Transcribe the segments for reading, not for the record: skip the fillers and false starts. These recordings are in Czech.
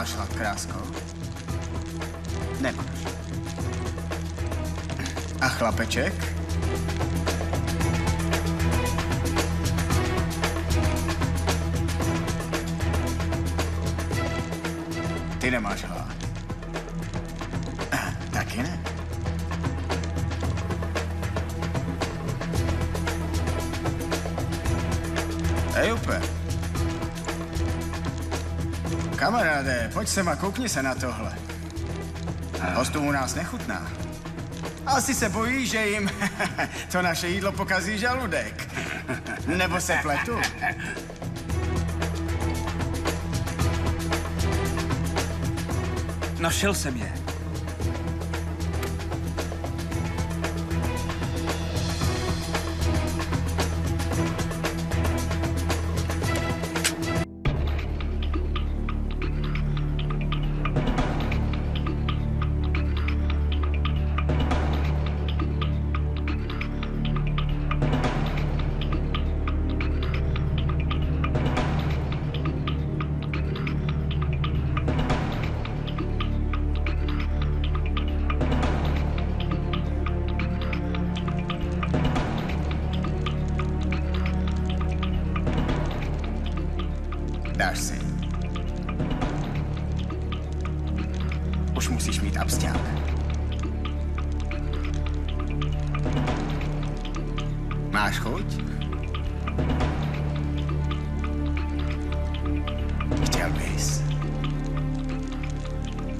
Máš hlad, krásko? Nemáš. A chlapeček? Ty nemáš hlad. Taky ne? Jupe. Kamaráde, pojď sem a koukni se na tohle. Hostům u nás nechutná. Asi se bojí, že jim to naše jídlo pokazí žaludek. Nebo se pletu? Našel jsem je. Dáš si. Už musíš mít absťák. Máš chuť? Chtěl bys.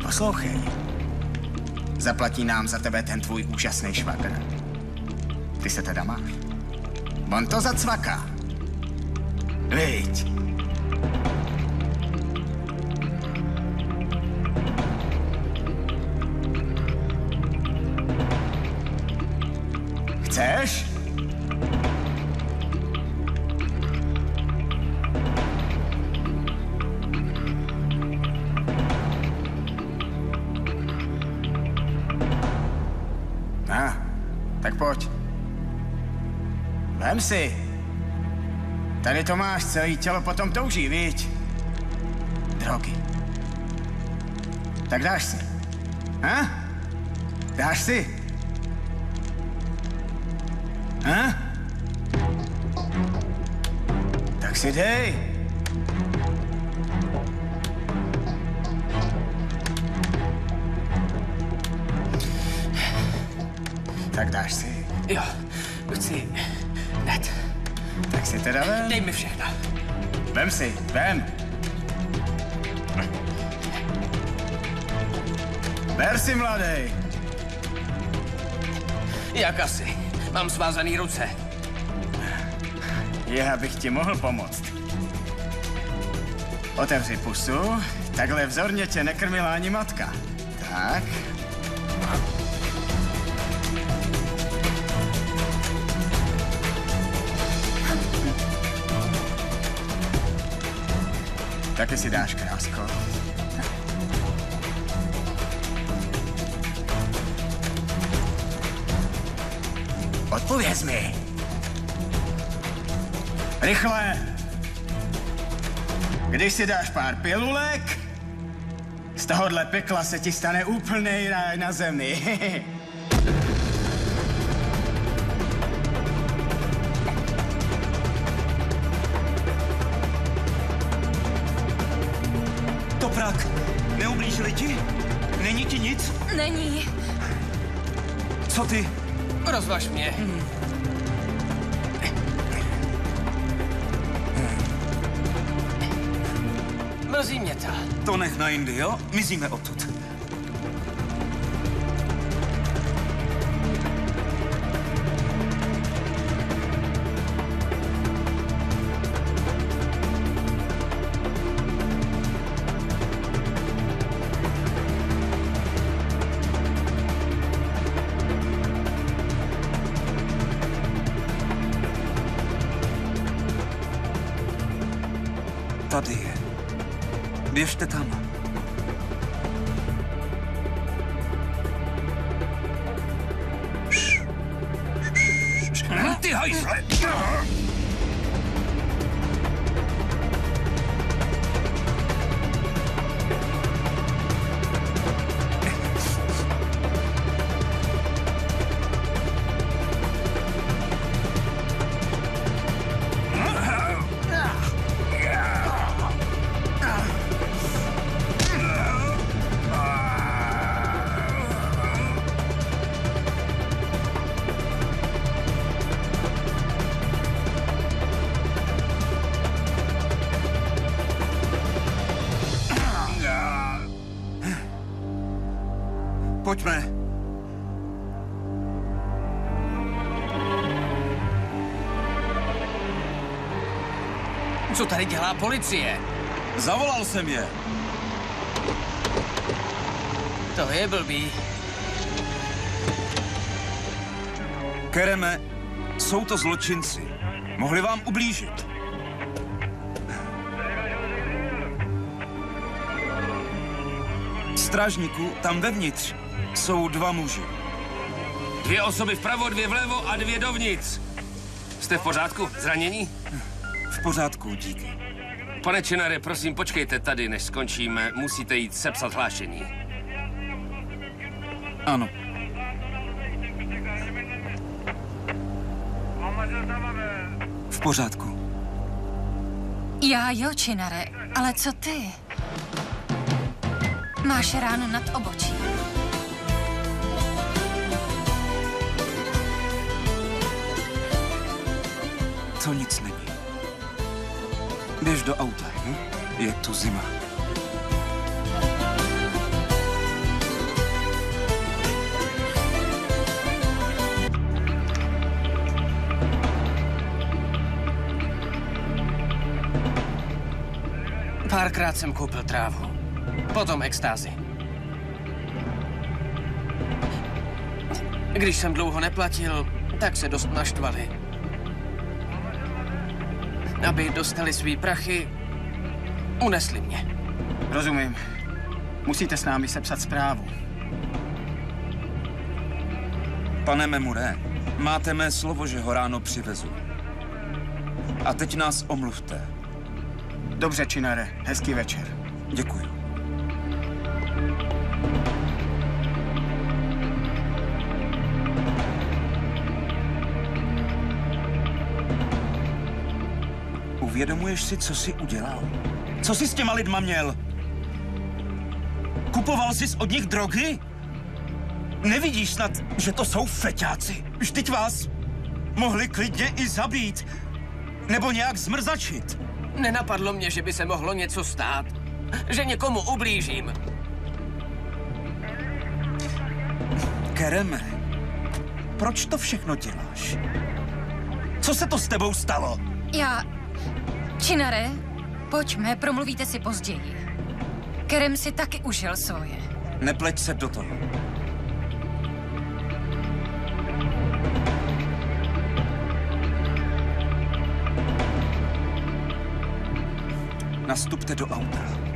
Poslouchej. Zaplatí nám za tebe ten tvůj úžasný švagr. Ty se teda máš. On to zacvaká. Viď? Chceš? Tak pojď. Vem si. Tady to máš, celý tělo potom touží, viď? Drogy. Tak dáš si. Dáš si? Tak si dej. Tak dáš si. Jo, chci hned. Tak si teda vem. Dej mi všechno. Vem si, vem. Ber si, mladej. Jak asi? Mám svázaný ruce. Já bych ti mohl pomoct. Otevři pusu. Takhle vzorně tě nekrmila ani matka. Tak. Taky si dáš, krásko. Odpověz mi. Rychle. Když si dáš pár pilulek, z tohohle pekla se ti stane úplnej ráj na zemi. Toprak, neublížili ti? Není ti nic? Není. Co ty? Rozvaž mě. Mrzí mě to. To nech na jindy, jo? Mizíme odtud. Tady je. Běžte tam. Ty hajzle! Pojďme. Co tady dělá policie? Zavolal jsem je. To je blbý. Kereme, jsou to zločinci. Mohli vám ublížit. Strážníku, tam vevnitř jsou 2 muži. 2 osoby vpravo, 2 vlevo a 2 dovnitř. Jste v pořádku? Zranění? V pořádku, díky. Pane Činare, prosím, počkejte tady, než skončíme. Musíte jít sepsat hlášení. Ano. V pořádku. Já jo, Činare, ale co ty? Máš ránu nad obočí. To nic není. Běž do auta, Je tu zima. Párkrát jsem koupil trávu. Potom extázi. Když jsem dlouho neplatil, tak se dost naštvali. Aby dostali svý prachy, unesli mě. Rozumím. Musíte s námi sepsat zprávu. Pane Memure, máte mé slovo, že ho ráno přivezu. A teď nás omluvte. Dobře, Činare. Hezký večer. Děkuji. Uvědomuješ si, co jsi udělal? Co jsi s těma lidma měl? Kupoval jsi od nich drogy? Nevidíš snad, že to jsou feťáci? Vždyť vás mohli klidně i zabít. Nebo nějak zmrzačit. Nenapadlo mě, že by se mohlo něco stát. Že někomu ublížím. Kereme, proč to všechno děláš? Co se to s tebou stalo? Činare, pojďme, promluvíte si později. Kerem si taky užil svoje. Nepleť se do toho. Nastupte do auta.